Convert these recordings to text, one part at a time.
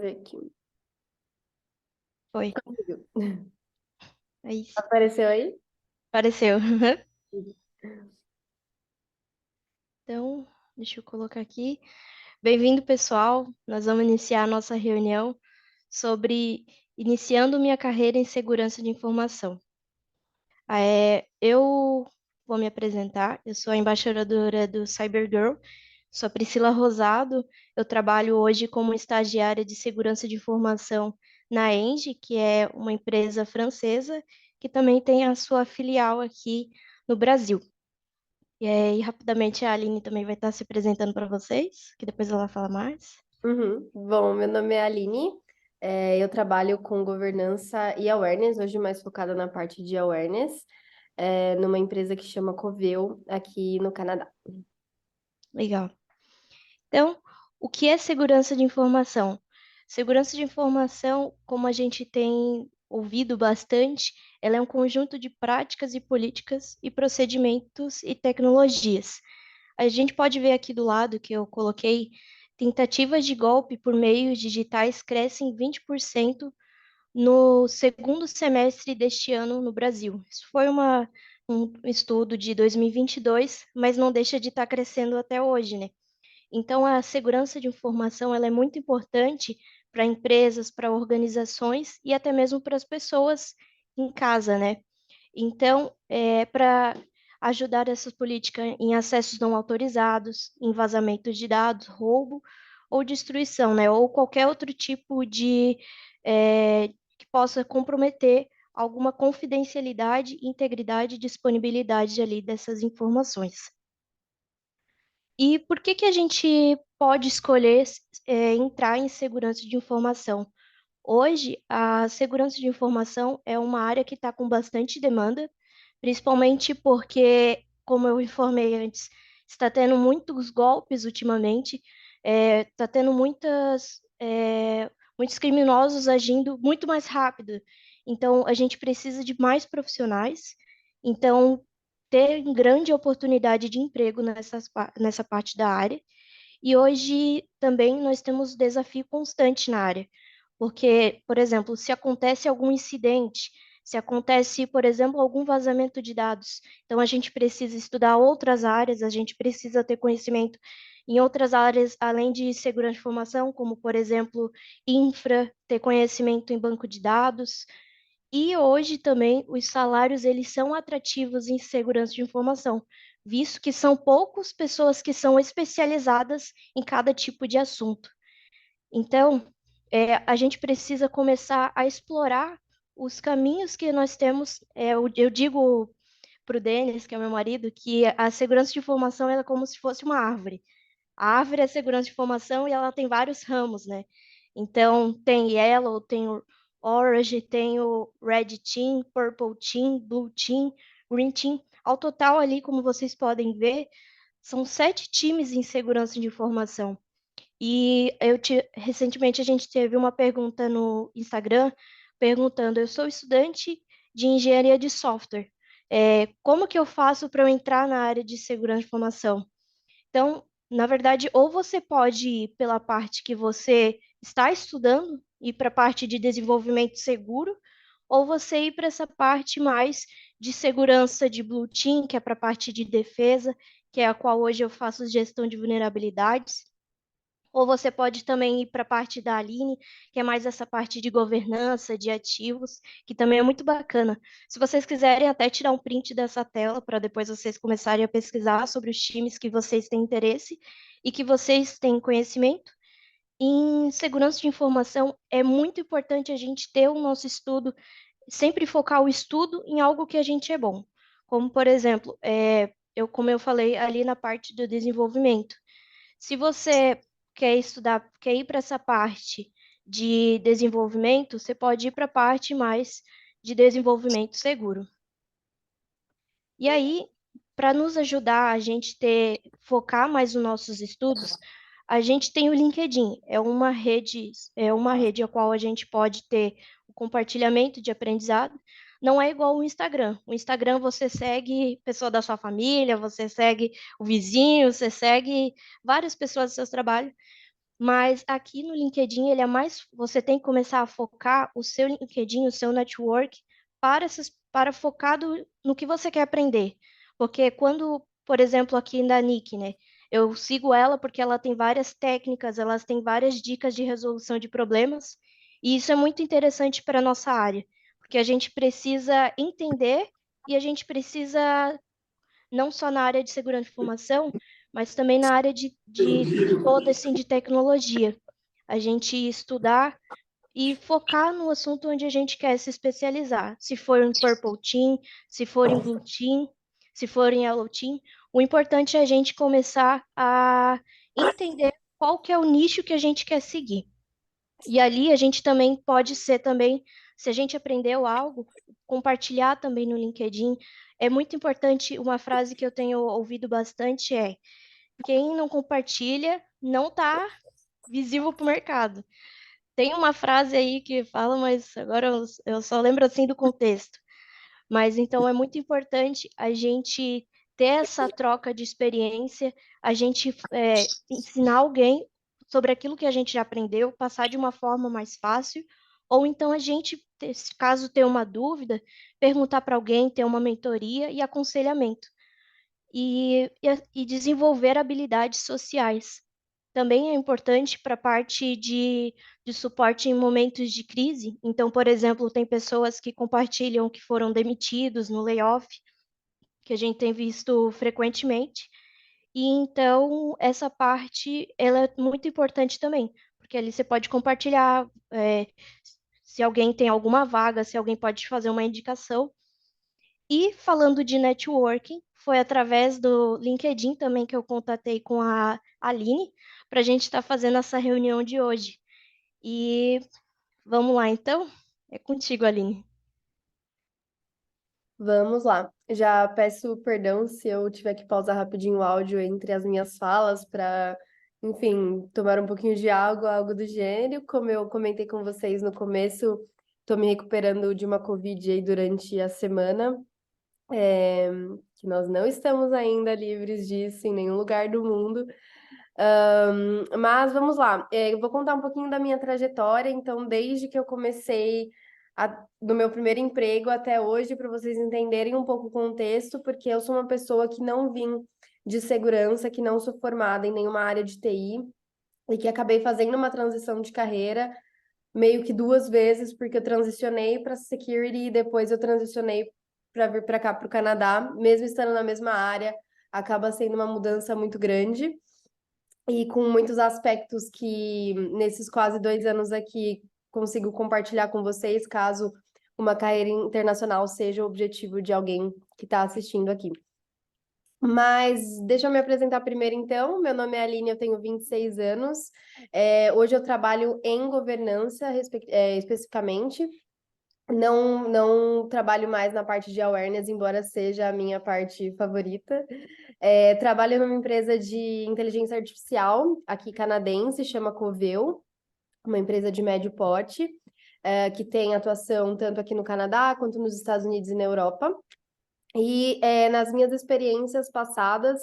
Ver aqui. Foi. Conseguiu. Aí sim. Apareceu aí? Apareceu. Então, deixa eu colocar aqui. Bem-vindo, pessoal. Nós vamos iniciar a nossa reunião sobre iniciando minha carreira em segurança de informação. Eu vou me apresentar. Eu sou a embaixadora do CyberGirl. Sou a Priscila Rosado. Eu trabalho hoje como estagiária de segurança de informação na Engie, que é uma empresa francesa que também tem a sua filial aqui no Brasil. E aí, rapidamente, a Aline também vai estar se apresentando para vocês, que depois ela fala mais. Uhum. Bom, meu nome é Aline. Eu trabalho com governança e awareness, hoje mais focada na parte de awareness, numa empresa que chama Coveo, aqui no Canadá. Legal. Então, o que é segurança de informação? Segurança de informação, como a gente tem ouvido bastante, ela é um conjunto de práticas e políticas e procedimentos e tecnologias. A gente pode ver aqui do lado que eu coloquei, tentativas de golpe por meios digitais crescem 20% no segundo semestre deste ano no Brasil. Isso foi um estudo de 2022, mas não deixa de estar crescendo até hoje, né? Então, a segurança de informação ela é muito importante para empresas, para organizações e até mesmo para as pessoas em casa, né? Então, para ajudar essa política em acessos não autorizados, em vazamentos de dados, roubo ou destruição, né? Ou qualquer outro tipo de que possa comprometer alguma confidencialidade, integridade e disponibilidade ali dessas informações. E por que que a gente pode escolher entrar em segurança de informação? Hoje, a segurança de informação é uma área que está com bastante demanda, principalmente porque, como eu informei antes, está tendo muitos golpes ultimamente, está tendo muitos criminosos agindo muito mais rápido. Então, a gente precisa de mais profissionais. Então, ter grande oportunidade de emprego nessa parte da área. E hoje também nós temos desafio constante na área, porque, por exemplo, se acontece algum incidente, se acontece, por exemplo, algum vazamento de dados, então a gente precisa estudar outras áreas, a gente precisa ter conhecimento em outras áreas, além de segurança de informação, como, por exemplo, infra, ter conhecimento em banco de dados. E hoje também os salários eles são atrativos em segurança de informação, visto que são poucas pessoas que são especializadas em cada tipo de assunto. Então, a gente precisa começar a explorar os caminhos que nós temos. Eu digo para o Denis, que é meu marido, que a segurança de informação ela é como se fosse uma árvore. A árvore é segurança de informação e ela tem vários ramos, né? Então, tem Yellow, tem o Orange, tem o Red Team, Purple Team, Blue Team, Green Team. Ao total ali, como vocês podem ver, são 7 times em segurança de informação. E recentemente a gente teve uma pergunta no Instagram perguntando: eu sou estudante de engenharia de software. Como que eu faço para eu entrar na área de segurança de informação? Então, na verdade, ou você pode ir pela parte que você está estudando, ir para a parte de desenvolvimento seguro, ou você ir para essa parte mais de segurança de Blue Team, que é para a parte de defesa, que é a qual hoje eu faço gestão de vulnerabilidades. Ou você pode também ir para a parte da Aline, que é mais essa parte de governança, de ativos, que também é muito bacana. Se vocês quiserem até tirar um print dessa tela para depois vocês começarem a pesquisar sobre os times que vocês têm interesse e que vocês têm conhecimento. Em segurança de informação, é muito importante a gente ter o nosso estudo, sempre focar o estudo em algo que a gente é bom. Como, por exemplo, como eu falei ali na parte do desenvolvimento. Se você quer estudar, quer ir para essa parte de desenvolvimento, você pode ir para a parte mais de desenvolvimento seguro. E aí, para nos ajudar a gente focar mais nos nossos estudos, a gente tem o LinkedIn, é uma rede a qual a gente pode ter o compartilhamento de aprendizado. Não é igual o Instagram. O Instagram você segue pessoa da sua família, você segue o vizinho, você segue várias pessoas do seu trabalho. Mas aqui no LinkedIn, ele é mais, você tem que começar a focar o seu LinkedIn, o seu network para focado no que você quer aprender. Porque quando, por exemplo, aqui na Nick, né? Eu sigo ela porque ela tem várias técnicas, elas têm várias dicas de resolução de problemas, e isso é muito interessante para a nossa área, porque a gente precisa entender e a gente precisa não só na área de segurança de informação, mas também na área de toda assim, de tecnologia. A gente estudar e focar no assunto onde a gente quer se especializar. Se for em Purple Team, se for em Blue Team, se for em Yellow Team, o importante é a gente começar a entender qual que é o nicho que a gente quer seguir. E ali a gente também pode ser também, se a gente aprendeu algo, compartilhar também no LinkedIn. É muito importante, uma frase que eu tenho ouvido bastante é: quem não compartilha não está visível para o mercado. Tem uma frase aí que fala, mas agora eu só lembro assim do contexto. Mas então é muito importante a gente ter essa troca de experiência, a gente ensinar alguém sobre aquilo que a gente já aprendeu, passar de uma forma mais fácil, ou então a gente, caso tenha uma dúvida, perguntar para alguém, ter uma mentoria e aconselhamento. E desenvolver habilidades sociais. Também é importante para a parte de suporte em momentos de crise. Então, por exemplo, tem pessoas que compartilham que foram demitidos no layoff, que a gente tem visto frequentemente. E então, essa parte, ela é muito importante também, porque ali você pode compartilhar, se alguém tem alguma vaga, se alguém pode fazer uma indicação. E falando de networking, foi através do LinkedIn também que eu contatei com a Aline para a gente estar fazendo essa reunião de hoje. E vamos lá, então? É contigo, Aline. Vamos lá. Já peço perdão se eu tiver que pausar rapidinho o áudio entre as minhas falas para, enfim, tomar um pouquinho de água, algo do gênero. Como eu comentei com vocês no começo, estou me recuperando de uma Covid aí durante a semana, é, que nós não estamos ainda livres disso em nenhum lugar do mundo. Mas vamos lá, eu vou contar um pouquinho da minha trajetória. Então, desde que eu comecei do meu primeiro emprego até hoje, para vocês entenderem um pouco o contexto, porque eu sou uma pessoa que não vim de segurança, que não sou formada em nenhuma área de TI e que acabei fazendo uma transição de carreira meio que duas vezes, porque eu transicionei para security e depois eu transicionei para vir para cá, para o Canadá, mesmo estando na mesma área, acaba sendo uma mudança muito grande e com muitos aspectos que nesses quase 2 anos aqui consigo compartilhar com vocês, caso uma carreira internacional seja o objetivo de alguém que está assistindo aqui. Mas deixa eu me apresentar primeiro, então. Meu nome é Aline, eu tenho 26 anos. Hoje eu trabalho em governança, especificamente. Não trabalho mais na parte de awareness, embora seja a minha parte favorita. Trabalho numa empresa de inteligência artificial aqui canadense, chama Coveu, uma empresa de médio porte, que tem atuação tanto aqui no Canadá quanto nos Estados Unidos e na Europa. E nas minhas experiências passadas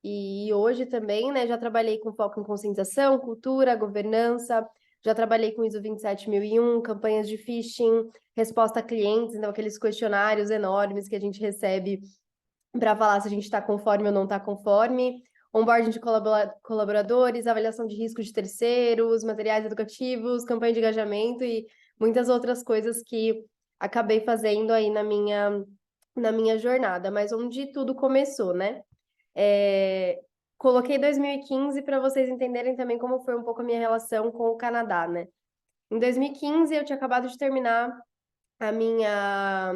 e hoje também, né, já trabalhei com foco em conscientização, cultura, governança, já trabalhei com ISO 27001, campanhas de phishing, resposta a clientes, então aqueles questionários enormes que a gente recebe para falar se a gente está conforme ou não está conforme, onboarding de colaboradores, avaliação de risco de terceiros, materiais educativos, campanha de engajamento e muitas outras coisas que acabei fazendo aí na minha jornada, mas onde tudo começou, né? É, Coloquei 2015 para vocês entenderem também como foi um pouco a minha relação com o Canadá, né? Em 2015 eu tinha acabado de terminar a minha,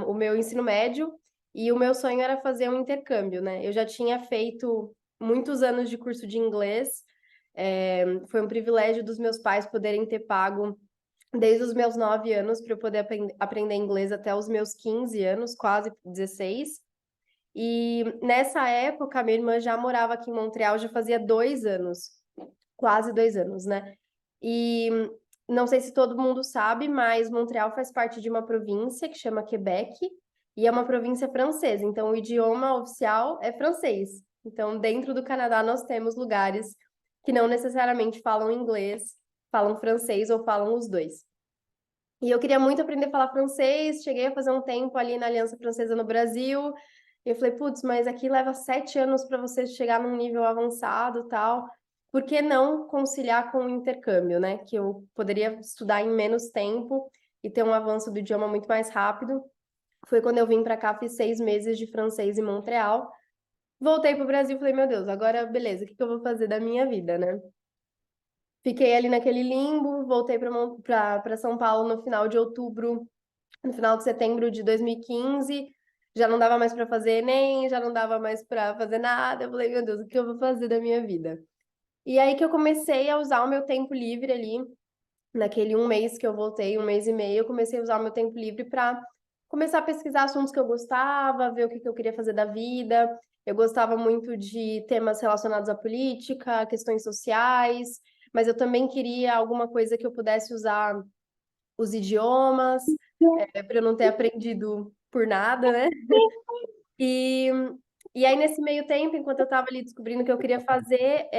o meu ensino médio e o meu sonho era fazer um intercâmbio, né? Eu já tinha feito muitos anos de curso de inglês, foi um privilégio dos meus pais poderem ter pago desde os meus 9 anos para eu poder aprender inglês até os meus 15 anos, quase 16. E nessa época, a minha irmã já morava aqui em Montreal, já fazia 2 anos, quase 2 anos, né? E não sei se todo mundo sabe, mas Montreal faz parte de uma província que chama Quebec, e é uma província francesa, então o idioma oficial é francês. Então, dentro do Canadá, nós temos lugares que não necessariamente falam inglês, falam francês ou falam os dois. E eu queria muito aprender a falar francês, cheguei a fazer um tempo ali na Aliança Francesa no Brasil, e eu falei, putz, mas aqui leva 7 anos para você chegar num nível avançado e tal, por que não conciliar com o intercâmbio, né? Que eu poderia estudar em menos tempo e ter um avanço do idioma muito mais rápido. Foi quando eu vim para cá, fiz 6 meses de francês em Montreal, voltei para o Brasil e falei, meu Deus, agora beleza, o que que eu vou fazer da minha vida, né? Fiquei ali naquele limbo, voltei para São Paulo no final de outubro, no final de setembro de 2015. Já não dava mais para fazer Enem, já não dava mais para fazer nada. Eu falei, meu Deus, o que eu vou fazer da minha vida? E aí que eu comecei a usar o meu tempo livre ali, naquele 1 mês que eu voltei, 1 mês e meio, eu comecei a usar o meu tempo livre para começar a pesquisar assuntos que eu gostava, ver o que que eu queria fazer da vida. Eu gostava muito de temas relacionados à política, questões sociais, mas eu também queria alguma coisa que eu pudesse usar os idiomas, para eu não ter aprendido por nada, né? E, e aí, nesse meio tempo, enquanto eu estava ali descobrindo o que eu queria fazer,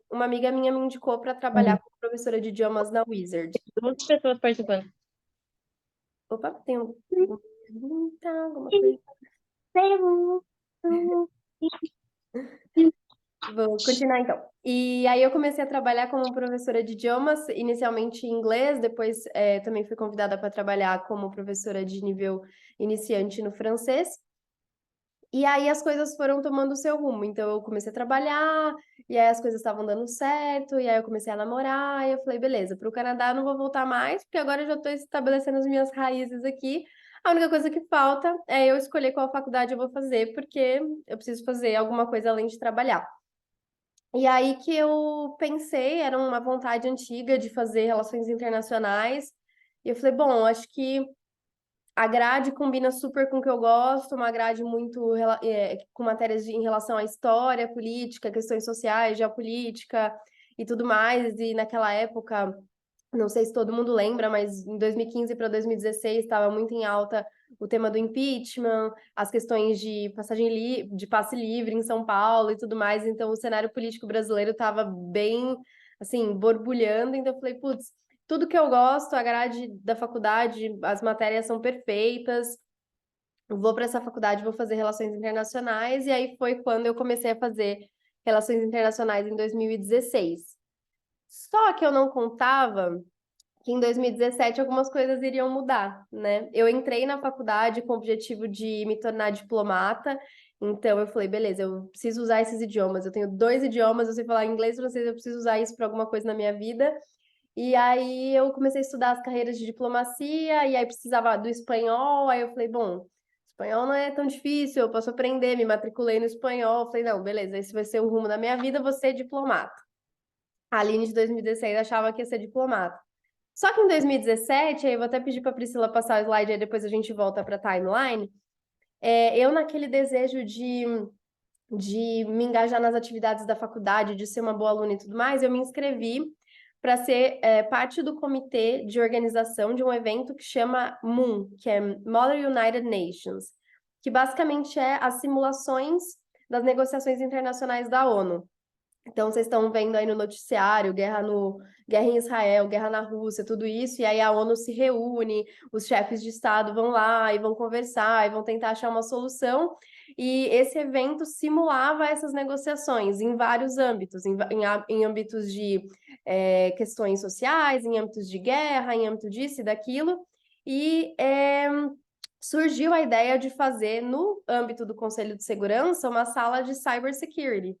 uma amiga minha me indicou para trabalhar como professora de idiomas na Wizard. Muitas pessoas participando. Opa, tem alguma pergunta, alguma coisa? Vou continuar então. E aí eu comecei a trabalhar como professora de idiomas, inicialmente em inglês, depois também fui convidada para trabalhar como professora de nível iniciante no francês. E aí as coisas foram tomando o seu rumo. Então eu comecei a trabalhar, e aí as coisas estavam dando certo, e aí eu comecei a namorar, e eu falei, beleza, para o Canadá eu não vou voltar mais, porque agora eu já estou estabelecendo as minhas raízes aqui. A única coisa que falta é eu escolher qual faculdade eu vou fazer, porque eu preciso fazer alguma coisa além de trabalhar. E aí que eu pensei, era uma vontade antiga de fazer relações internacionais, e eu falei, bom, acho que a grade combina super com o que eu gosto, uma grade muito com matérias em relação à história, política, questões sociais, geopolítica e tudo mais. E naquela época, não sei se todo mundo lembra, mas em 2015 para 2016 estava muito em alta o tema do impeachment, as questões de de passe livre em São Paulo e tudo mais. Então o cenário político brasileiro estava bem assim, borbulhando. Então eu falei, putz, tudo que eu gosto, a grade da faculdade, as matérias são perfeitas. Vou para essa faculdade, vou fazer relações internacionais, e aí foi quando eu comecei a fazer relações internacionais em 2016. Só que eu não contava que em 2017 algumas coisas iriam mudar, né? Eu entrei na faculdade com o objetivo de me tornar diplomata, então eu falei, beleza, eu preciso usar esses idiomas. Eu tenho 2 idiomas, eu sei falar inglês e francês, eu preciso usar isso para alguma coisa na minha vida. E aí eu comecei a estudar as carreiras de diplomacia, e aí precisava do espanhol, aí eu falei, bom, espanhol não é tão difícil, eu posso aprender, me matriculei no espanhol, falei, não, beleza, esse vai ser o rumo da minha vida, vou ser diplomata. A Aline de 2016 achava que ia ser diplomata. Só que em 2017, aí eu vou até pedir para a Priscila passar o slide, aí depois a gente volta para a timeline, eu naquele desejo de me engajar nas atividades da faculdade, de ser uma boa aluna e tudo mais, eu me inscrevi para ser parte do comitê de organização de um evento que chama MUN, que é Model United Nations, que basicamente é as simulações das negociações internacionais da ONU. Então, vocês estão vendo aí no noticiário, guerra em Israel, guerra na Rússia, tudo isso, e aí a ONU se reúne, os chefes de Estado vão lá e vão conversar e vão tentar achar uma solução. E esse evento simulava essas negociações em vários âmbitos, em âmbitos de questões sociais, em âmbitos de guerra, em âmbito disso e daquilo. E surgiu a ideia de fazer, no âmbito do Conselho de Segurança, uma sala de cybersecurity.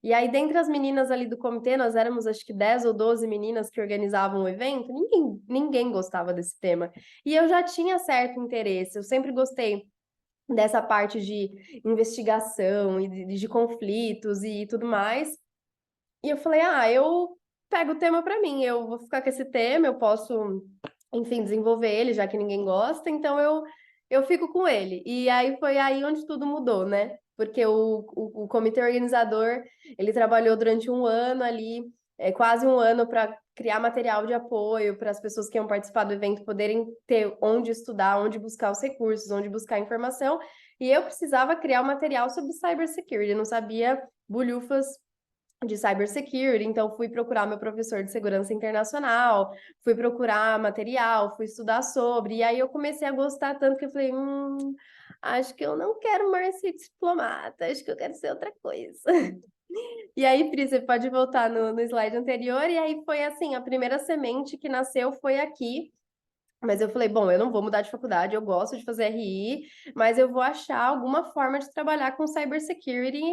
E aí, dentre as meninas ali do comitê, nós éramos acho que 10 ou 12 meninas que organizavam o evento, ninguém gostava desse tema. E eu já tinha certo interesse, eu sempre gostei dessa parte de investigação e de conflitos e tudo mais. E eu falei, eu pego o tema para mim, eu vou ficar com esse tema, eu posso, enfim, desenvolver ele, já que ninguém gosta, então eu fico com ele. E aí foi aí onde tudo mudou, né? Porque o comitê organizador, ele trabalhou durante um ano ali, quase um ano para criar material de apoio para as pessoas que iam participar do evento poderem ter onde estudar, onde buscar os recursos, onde buscar informação. E eu precisava criar um material sobre cybersecurity, eu não sabia bolhufas de cybersecurity, então fui procurar meu professor de segurança internacional, fui procurar material, fui estudar sobre, e aí eu comecei a gostar tanto que eu falei, acho que eu não quero mais ser diplomata, acho que eu quero ser outra coisa. E aí, Pri, você pode voltar no slide anterior, e aí foi assim, a primeira semente que nasceu foi aqui, mas eu falei, bom, eu não vou mudar de faculdade, eu gosto de fazer RI, mas eu vou achar alguma forma de trabalhar com cybersecurity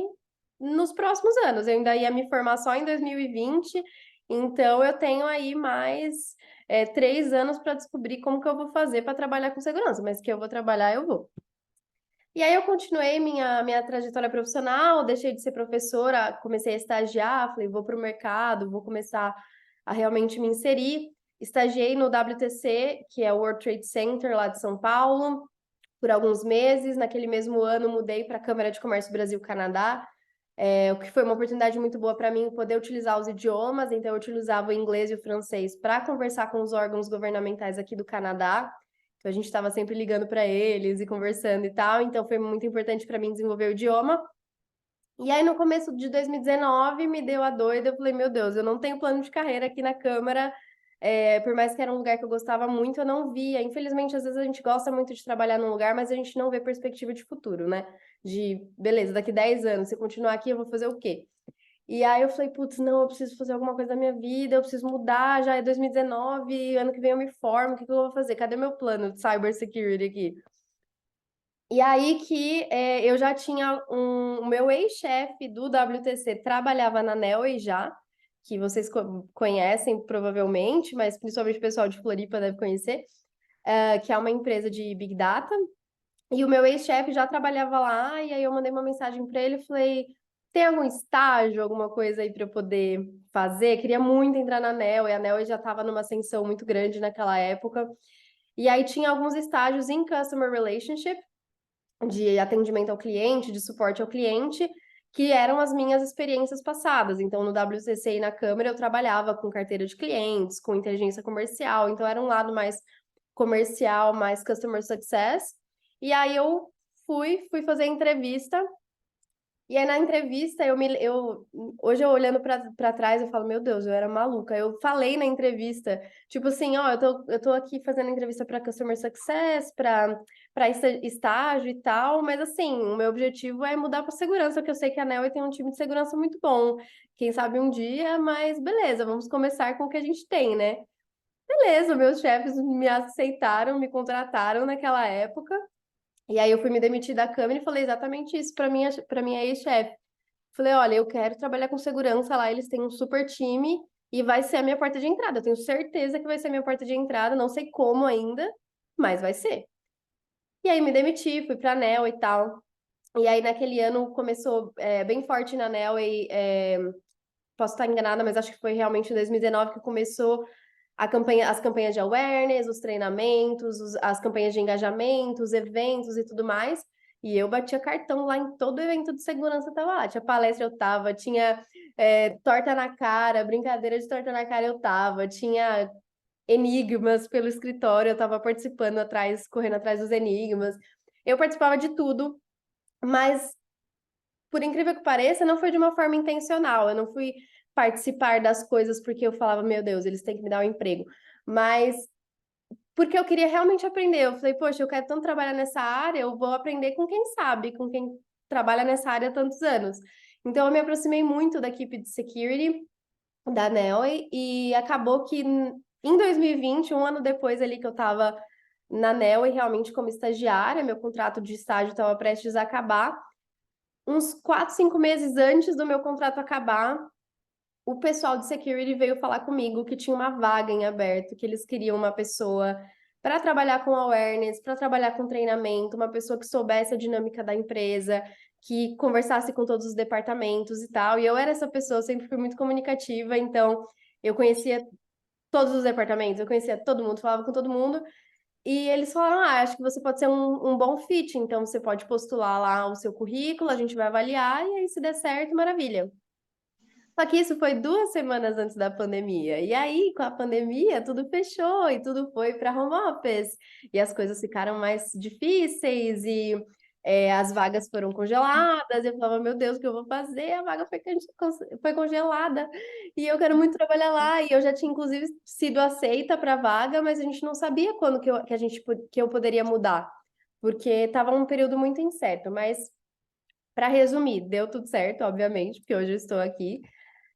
nos próximos anos. Eu ainda ia me formar só em 2020, então eu tenho aí mais 3 anos para descobrir como que eu vou fazer para trabalhar com segurança, mas que eu vou trabalhar, eu vou. E aí eu continuei minha trajetória profissional, deixei de ser professora, comecei a estagiar, falei, vou para o mercado, vou começar a realmente me inserir. Estagiei no WTC, que é o World Trade Center lá de São Paulo, por alguns meses. Naquele mesmo ano, mudei para a Câmara de Comércio Brasil-Canadá, o que foi uma oportunidade muito boa para mim poder utilizar os idiomas. Então, eu utilizava o inglês e o francês para conversar com os órgãos governamentais aqui do Canadá. Então, a gente estava sempre ligando para eles e conversando e tal. Então, foi muito importante para mim desenvolver o idioma. E aí, no começo de 2019, me deu a doida. Eu falei, meu Deus, eu não tenho plano de carreira aqui na Câmara. Por mais que era um lugar que eu gostava muito, eu não via. Infelizmente, às vezes a gente gosta muito de trabalhar num lugar, mas a gente não vê perspectiva de futuro, né? De, beleza, daqui 10 anos, se eu continuar aqui, eu vou fazer o quê? E aí eu falei, putz, não, eu preciso fazer alguma coisa da minha vida, eu preciso mudar, já é 2019, ano que vem eu me formo, o que que eu vou fazer? Cadê meu plano de cybersecurity aqui? E aí que eu já tinha o meu ex-chefe do WTC trabalhava na Nelway já, que vocês conhecem provavelmente, mas principalmente o pessoal de Floripa deve conhecer, que é uma empresa de Big Data. E o meu ex-chefe já trabalhava lá, e aí eu mandei uma mensagem para ele e falei: tem algum estágio, alguma coisa aí para eu poder fazer? Queria muito entrar na Nelway, a Nelway já estava numa ascensão muito grande naquela época. E aí tinha alguns estágios em Customer Relationship, de atendimento ao cliente, de suporte ao cliente, que eram as minhas experiências passadas. Então, no WCC e na Câmara, eu trabalhava com carteira de clientes, com inteligência comercial, então era um lado mais comercial, mais customer success. E aí eu fui fazer a entrevista e aí na entrevista hoje eu olhando para trás eu falo, meu Deus, eu era maluca. Eu falei na entrevista, tipo assim, ó, eu tô aqui fazendo entrevista para customer success, para estágio e tal, mas assim, o meu objetivo é mudar para segurança, porque eu sei que a Nel tem um time de segurança muito bom. Quem sabe um dia, mas beleza, vamos começar com o que a gente tem, né? Beleza, meus chefes me aceitaram, me contrataram naquela época. E aí eu fui me demitir da Câmara e falei exatamente isso para minha ex-chefe. Falei, olha, eu quero trabalhar com segurança lá, eles têm um super time e vai ser a minha porta de entrada. Eu tenho certeza que vai ser a minha porta de entrada, não sei como ainda, mas vai ser. E aí me demiti, fui pra ANEL e tal. E aí naquele ano começou bem forte na ANEL e posso estar enganada, mas acho que foi realmente em 2019 que começou as campanhas de awareness, os treinamentos, as campanhas de engajamento, os eventos e tudo mais. E eu batia cartão lá em todo evento de segurança, eu tava lá. Tinha palestra, eu tava. Tinha torta na cara, brincadeira de torta na cara, eu tava. Tinha enigmas pelo escritório, eu tava participando atrás, correndo atrás dos enigmas. Eu participava de tudo, mas por incrível que pareça, não foi de uma forma intencional. Eu não fui participar das coisas porque eu falava, meu Deus, eles têm que me dar um emprego. Mas porque eu queria realmente aprender. Eu falei, poxa, eu quero tanto trabalhar nessa área, eu vou aprender com quem sabe, com quem trabalha nessa área há tantos anos. Então, eu me aproximei muito da equipe de security da Nelway e acabou que em 2020, um ano depois ali que eu estava na Nelway, realmente como estagiária, meu contrato de estágio estava prestes a acabar. Uns 4, 5 meses antes do meu contrato acabar, o pessoal de security veio falar comigo que tinha uma vaga em aberto, que eles queriam uma pessoa para trabalhar com awareness, para trabalhar com treinamento, uma pessoa que soubesse a dinâmica da empresa, que conversasse com todos os departamentos e tal. E eu era essa pessoa, sempre fui muito comunicativa, então eu conhecia todos os departamentos, eu conhecia todo mundo, falava com todo mundo. E eles falaram: acho que você pode ser um bom fit, então você pode postular lá o seu currículo, a gente vai avaliar, e aí se der certo, maravilha. Só que isso foi 2 semanas antes da pandemia. E aí, com a pandemia, tudo fechou e tudo foi para home office. E as coisas ficaram mais difíceis. E as vagas foram congeladas, eu falava, meu Deus, o que eu vou fazer? A vaga foi congelada, e eu quero muito trabalhar lá, e eu já tinha, inclusive, sido aceita para a vaga, mas a gente não sabia quando que eu poderia mudar, porque estava um período muito incerto, mas, para resumir, deu tudo certo, obviamente, porque hoje eu estou aqui,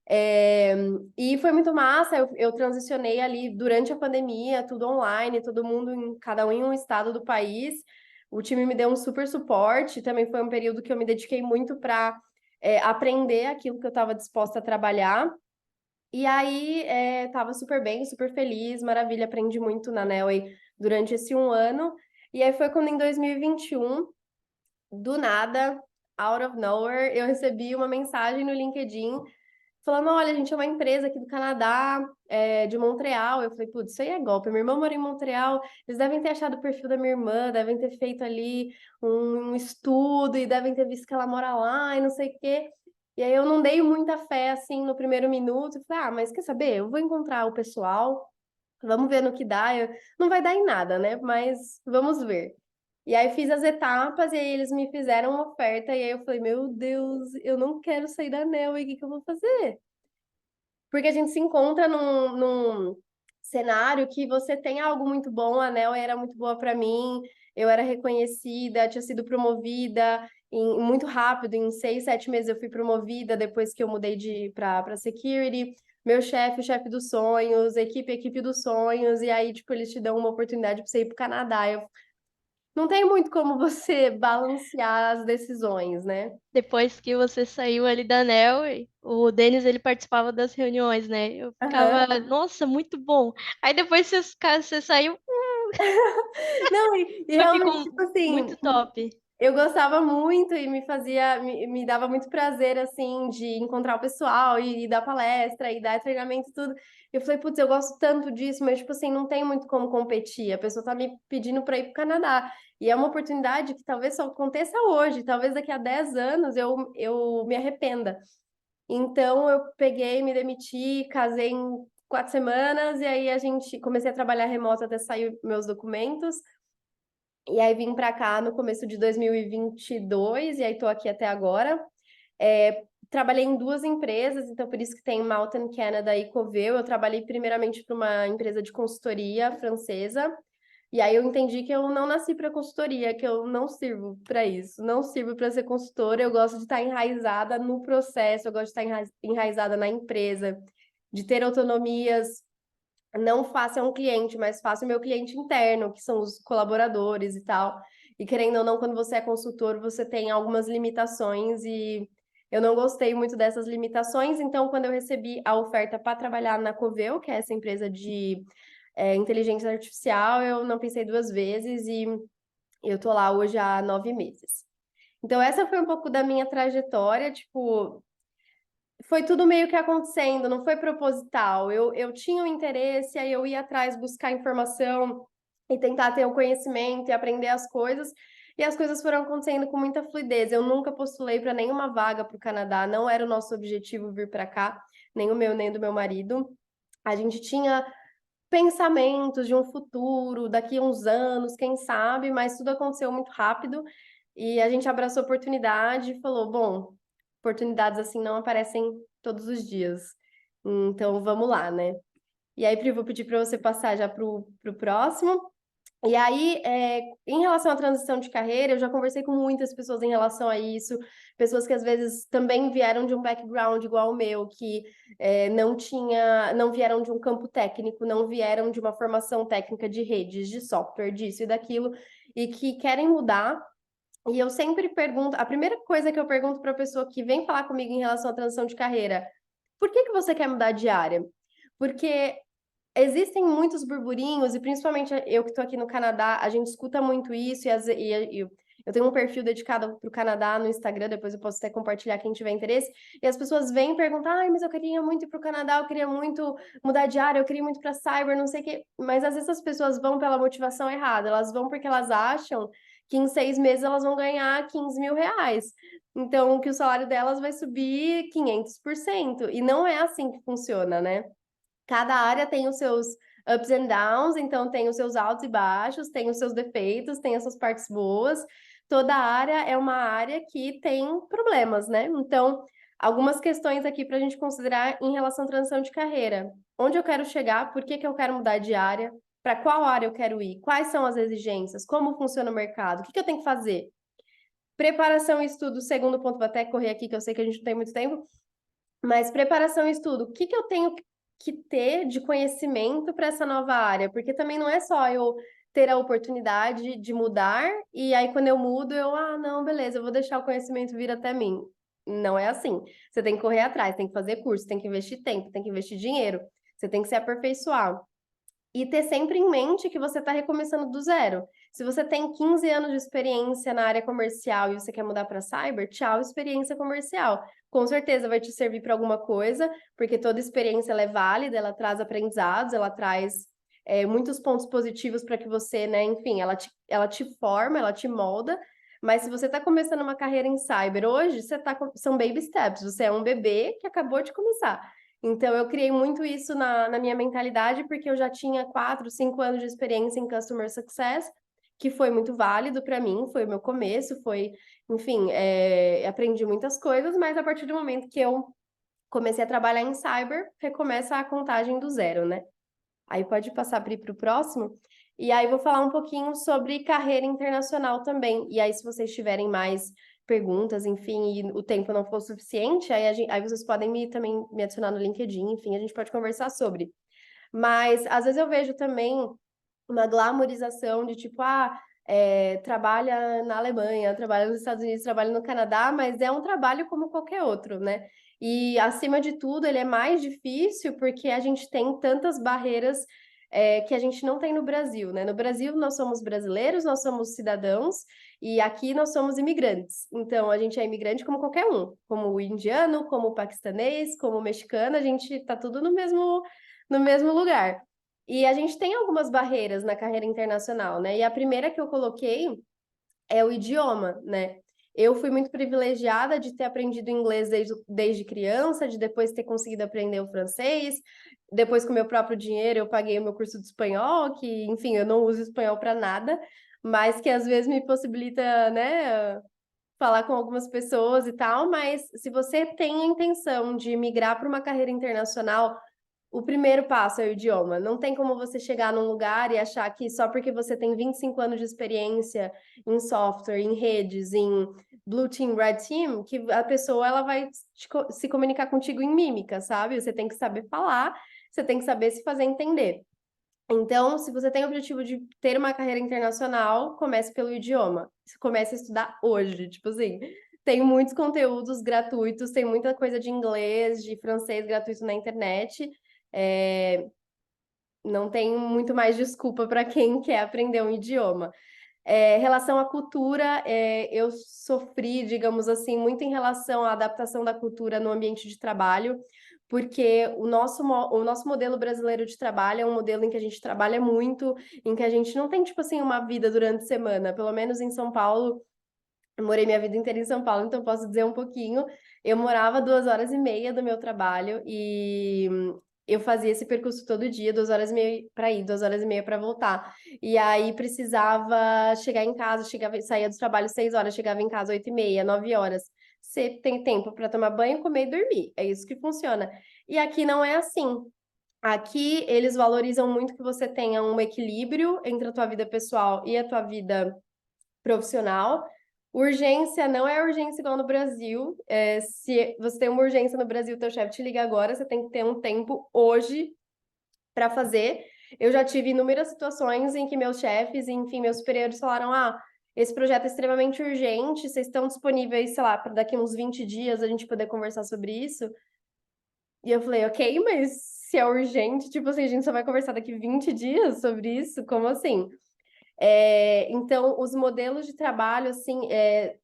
é, e foi muito massa, eu transicionei ali durante a pandemia, tudo online, todo mundo, cada um em um estado do país. O time me deu um super suporte. Também foi um período que eu me dediquei muito para aprender aquilo que eu estava disposta a trabalhar. E aí, estava super bem, super feliz, maravilha, aprendi muito na Nelway durante esse um ano. E aí foi quando em 2021, do nada, out of nowhere, eu recebi uma mensagem no LinkedIn falando, olha, a gente é uma empresa aqui do Canadá, de Montreal. Eu falei, putz, isso aí é golpe. Minha irmã mora em Montreal, eles devem ter achado o perfil da minha irmã, devem ter feito ali um estudo e devem ter visto que ela mora lá e não sei o quê. E aí eu não dei muita fé, assim, no primeiro minuto. Eu falei, mas quer saber? Eu vou encontrar o pessoal, vamos ver no que dá. Não vai dar em nada, né? Mas vamos ver. E aí fiz as etapas e aí eles me fizeram uma oferta e aí eu falei, meu Deus, eu não quero sair da Nel, e o que que eu vou fazer? Porque a gente se encontra num cenário que você tem algo muito bom, a ANEL era muito boa para mim, eu era reconhecida, tinha sido promovida muito rápido, em 6, 7 meses eu fui promovida depois que eu mudei para security. Meu chefe, o chefe dos sonhos, equipe dos sonhos, e aí, tipo, eles te dão uma oportunidade para você ir para o Canadá. Não tem muito como você balancear as decisões, né? Depois que você saiu ali da NEL, o Denis ele participava das reuniões, né? Eu ficava, Aham. nossa, muito bom. Aí depois você saiu, Não, e eu realmente, fico tipo assim, muito top. eu gostava muito e me dava muito prazer, assim, de encontrar o pessoal e dar palestra e dar treinamento e tudo. Eu falei, putz, eu gosto tanto disso, mas, tipo assim, não tem muito como competir. A pessoa tá me pedindo para ir pro Canadá. E é uma oportunidade que talvez só aconteça hoje, talvez daqui a 10 anos eu me arrependa. Então, eu peguei, me demiti, casei em 4 semanas e aí a gente comecei a trabalhar remoto até sair meus documentos. E aí vim para cá no começo de 2022 e aí estou aqui até agora. Trabalhei em duas empresas, então por isso que tem Mountain Canada e Coveo. Eu trabalhei primeiramente para uma empresa de consultoria francesa, e aí eu entendi que eu não nasci para consultoria, que eu não sirvo para isso, não sirvo para ser consultora. Eu gosto de estar enraizada no processo, eu gosto de estar enraizada na empresa, de ter autonomias não face a um cliente, mas face ao meu cliente interno, que são os colaboradores e tal. E querendo ou não, quando você é consultor, você tem algumas limitações e eu não gostei muito dessas limitações. Então, quando eu recebi a oferta para trabalhar na Coveo, que é essa empresa de inteligência artificial, eu não pensei duas vezes e eu tô lá hoje há 9 meses. Então, essa foi um pouco da minha trajetória, tipo, foi tudo meio que acontecendo, não foi proposital. Eu tinha um interesse, aí eu ia atrás buscar informação e tentar ter o conhecimento e aprender as coisas, e as coisas foram acontecendo com muita fluidez. Eu nunca postulei para nenhuma vaga para o Canadá, não era o nosso objetivo vir para cá, nem o meu, nem do meu marido. A gente tinha pensamentos de um futuro, daqui a uns anos, quem sabe, mas tudo aconteceu muito rápido e a gente abraçou a oportunidade e falou: bom, oportunidades assim não aparecem todos os dias, então vamos lá, né? E aí, Pri, vou pedir para você passar já pro próximo. E aí, em relação à transição de carreira, eu já conversei com muitas pessoas em relação a isso, pessoas que às vezes também vieram de um background igual ao meu, que não vieram de um campo técnico, não vieram de uma formação técnica de redes, de software, disso e daquilo, e que querem mudar. E eu sempre pergunto, a primeira coisa que eu pergunto para a pessoa que vem falar comigo em relação à transição de carreira, por que que você quer mudar de área? Porque existem muitos burburinhos, e principalmente eu que estou aqui no Canadá, a gente escuta muito isso, e eu tenho um perfil dedicado para o Canadá no Instagram, depois eu posso até compartilhar quem tiver interesse, e as pessoas vêm perguntar, ai, mas eu queria muito ir para o Canadá, eu queria muito mudar de área, eu queria muito para cyber, não sei o quê, mas às vezes as pessoas vão pela motivação errada, elas vão porque elas acham que em 6 meses elas vão ganhar 15 mil reais. Então, que o salário delas vai subir 500%. E não é assim que funciona, né? Cada área tem os seus ups and downs, então tem os seus altos e baixos, tem os seus defeitos, tem as suas partes boas, toda área é uma área que tem problemas, né? Então, algumas questões aqui para a gente considerar em relação à transição de carreira. Onde eu quero chegar? Por que que eu quero mudar de área? Para qual área eu quero ir? Quais são as exigências? Como funciona o mercado? O que que eu tenho que fazer? Preparação e estudo, segundo ponto, vou até correr aqui, que eu sei que a gente não tem muito tempo, mas preparação e estudo, o que que eu tenho que ter de conhecimento para essa nova área? Porque também não é só eu ter a oportunidade de mudar e aí quando eu mudo, não, beleza, eu vou deixar o conhecimento vir até mim. Não é assim. Você tem que correr atrás, tem que fazer curso, tem que investir tempo, tem que investir dinheiro, você tem que se aperfeiçoar. E ter sempre em mente que você está recomeçando do zero. Se você tem 15 anos de experiência na área comercial e você quer mudar para cyber, tchau, experiência comercial. Com certeza vai te servir para alguma coisa, porque toda experiência ela é válida, ela traz aprendizados, ela traz muitos pontos positivos para que você, né, enfim, ela te forma, ela te molda. Mas se você está começando uma carreira em cyber hoje, são baby steps, você é um bebê que acabou de começar. Então, eu criei muito isso na minha mentalidade, porque eu já tinha 4, 5 anos de experiência em Customer Success, que foi muito válido para mim, foi o meu começo, enfim, aprendi muitas coisas, mas a partir do momento que eu comecei a trabalhar em cyber, recomeça a contagem do zero, né? Aí pode passar para o próximo. E aí vou falar um pouquinho sobre carreira internacional também. E aí, se vocês tiverem mais perguntas, enfim, e o tempo não for suficiente, aí vocês podem também me adicionar no LinkedIn, enfim, a gente pode conversar sobre. Mas às vezes eu vejo também uma glamorização de tipo, trabalha na Alemanha, trabalha nos Estados Unidos, trabalha no Canadá, mas é um trabalho como qualquer outro, né? E acima de tudo, ele é mais difícil porque a gente tem tantas barreiras que a gente não tem no Brasil, né? No Brasil, nós somos brasileiros, nós somos cidadãos, e aqui nós somos imigrantes. Então, a gente é imigrante como qualquer um, como o indiano, como o paquistanês, como o mexicano, a gente está tudo no mesmo lugar. E a gente tem algumas barreiras na carreira internacional, né? E a primeira que eu coloquei é o idioma, né? Eu fui muito privilegiada de ter aprendido inglês desde criança, de depois ter conseguido aprender o francês. Depois, com o meu próprio dinheiro, eu paguei o meu curso de espanhol, que, enfim, eu não uso espanhol para nada, mas que às vezes me possibilita, né, falar com algumas pessoas e tal. Mas se você tem a intenção de migrar para uma carreira internacional, o primeiro passo é o idioma. Não tem como você chegar num lugar e achar que só porque você tem 25 anos de experiência em software, em redes, em Blue Team, Red Team, que a pessoa ela vai se comunicar contigo em mímica, sabe? Você tem que saber falar, você tem que saber se fazer entender. Então, se você tem o objetivo de ter uma carreira internacional, comece pelo idioma. Comece a estudar hoje, tipo assim. Tem muitos conteúdos gratuitos, tem muita coisa de inglês, de francês gratuito na internet. É, não tem muito mais desculpa para quem quer aprender um idioma. Relação à cultura, eu sofri, digamos assim, muito em relação à adaptação da cultura no ambiente de trabalho, porque o nosso modelo brasileiro de trabalho é um modelo em que a gente trabalha muito, em que a gente não tem, tipo assim, uma vida durante a semana. Pelo menos em São Paulo, eu morei minha vida inteira em São Paulo, então posso dizer um pouquinho. Eu morava 2 horas e meia do meu trabalho e eu fazia esse percurso todo dia, 2 horas e meia para ir, 2 horas e meia para voltar. E aí precisava chegar em casa, saía do trabalho 6 horas, chegava em casa 8h30, 9 horas. Você tem tempo para tomar banho, comer e dormir. É isso que funciona. E aqui não é assim. Aqui eles valorizam muito que você tenha um equilíbrio entre a tua vida pessoal e a tua vida profissional. Urgência não é urgência igual no Brasil. Se você tem uma urgência no Brasil, teu chefe te liga agora, você tem que ter um tempo hoje para fazer. Eu já tive inúmeras situações em que meus chefes, enfim, meus superiores falaram: esse projeto é extremamente urgente, vocês estão disponíveis, sei lá, para daqui uns 20 dias a gente poder conversar sobre isso? E eu falei, ok, mas se é urgente, tipo assim, a gente só vai conversar daqui 20 dias sobre isso? Como assim? Então, os modelos de trabalho, assim,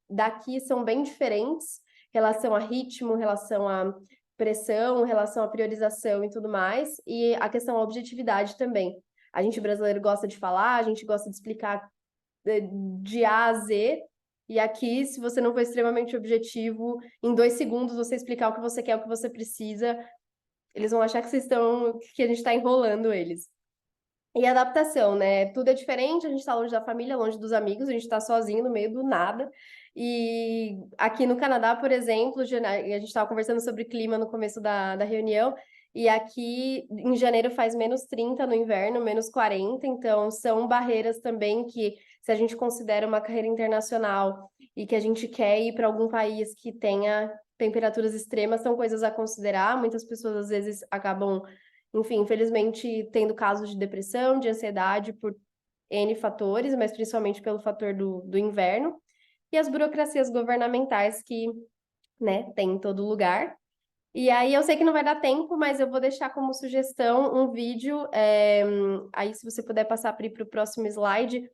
daqui são bem diferentes, em relação a ritmo, em relação a pressão, em relação à priorização e tudo mais, e a questão da objetividade também. A gente brasileiro gosta de falar, a gente gosta de explicar de A a Z, e aqui, se você não for extremamente objetivo, em 2 segundos você explicar o que você quer, o que você precisa, eles vão achar que a gente está enrolando eles. E adaptação, né? Tudo é diferente, a gente está longe da família, longe dos amigos, a gente está sozinho no meio do nada. E aqui no Canadá, por exemplo, a gente estava conversando sobre clima no começo da reunião, e aqui em janeiro faz -30 no inverno, -40, então são barreiras também que, se a gente considera uma carreira internacional e que a gente quer ir para algum país que tenha temperaturas extremas, são coisas a considerar. Muitas pessoas às vezes acabam, enfim, infelizmente, tendo casos de depressão, de ansiedade por N fatores, mas principalmente pelo fator do inverno, e as burocracias governamentais que, né, tem em todo lugar. E aí eu sei que não vai dar tempo, mas eu vou deixar como sugestão um vídeo. Aí, se você puder passar para o próximo slide,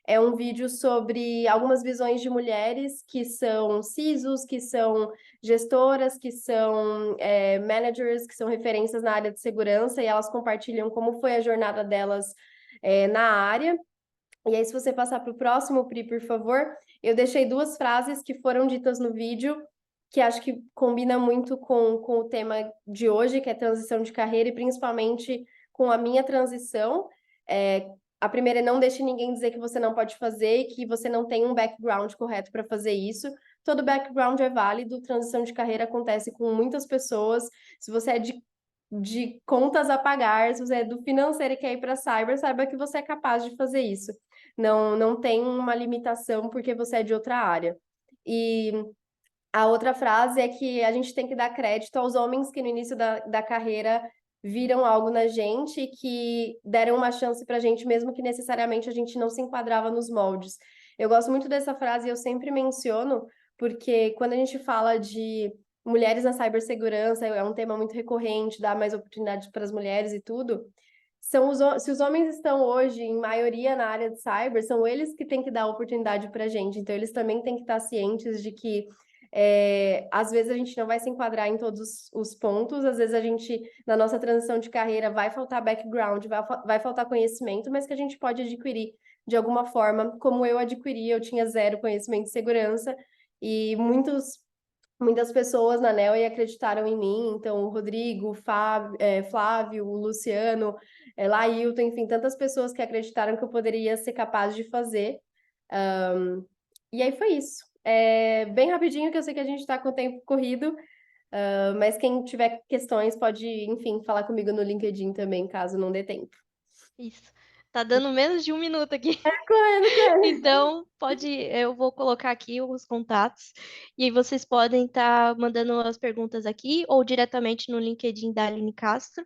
é um vídeo sobre algumas visões de mulheres que são CISOs, que são gestoras, que são managers, que são referências na área de segurança, e elas compartilham como foi a jornada delas na área. E aí, se você passar para o próximo, Pri, por favor, eu deixei duas frases que foram ditas no vídeo, que acho que combina muito com o tema de hoje, que é transição de carreira, e principalmente com a minha transição. A primeira é: não deixe ninguém dizer que você não pode fazer e que você não tem um background correto para fazer isso. Todo background é válido, transição de carreira acontece com muitas pessoas. Se você é de contas a pagar, se você é do financeiro e quer ir para cyber, saiba que você é capaz de fazer isso. Não tem uma limitação porque você é de outra área. E a outra frase é que a gente tem que dar crédito aos homens que no início da carreira viram algo na gente e que deram uma chance para a gente, mesmo que necessariamente a gente não se enquadrava nos moldes. Eu gosto muito dessa frase e eu sempre menciono, porque quando a gente fala de mulheres na cibersegurança, é um tema muito recorrente, dar mais oportunidades para as mulheres e tudo. Se os homens estão hoje, em maioria, na área de cyber, são eles que têm que dar oportunidade para a gente. Então, eles também têm que estar cientes de que às vezes a gente não vai se enquadrar em todos os pontos, às vezes a gente, na nossa transição de carreira, vai faltar background, vai faltar conhecimento, mas que a gente pode adquirir de alguma forma, como eu adquiri. Eu tinha zero conhecimento de segurança e muitas pessoas na NEL acreditaram em mim. Então, o Rodrigo, Flávio, o Luciano, Lailton, enfim, tantas pessoas que acreditaram que eu poderia ser capaz de fazer. E aí foi isso. Bem rapidinho, que eu sei que a gente está com o tempo corrido, mas quem tiver questões pode, enfim, falar comigo no LinkedIn também, caso não dê tempo. Isso. Tá dando menos de um minuto aqui. Correndo, correndo. Então, eu vou colocar aqui os contatos e aí vocês podem estar mandando as perguntas aqui ou diretamente no LinkedIn da Aline Castro.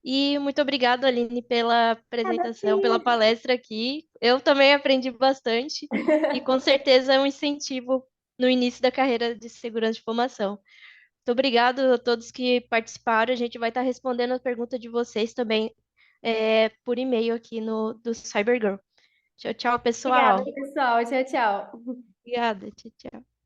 E muito obrigada, Aline, pela Nada, apresentação, pela sim. palestra aqui. Eu também aprendi bastante e com certeza é um incentivo no início da carreira de segurança de informação. Muito obrigada a todos que participaram. A gente vai estar respondendo as perguntas de vocês também por e-mail aqui no do CyberGirl. Tchau, tchau, Obrigada, pessoal. pessoal. Tchau, tchau. Obrigada. Tchau, tchau.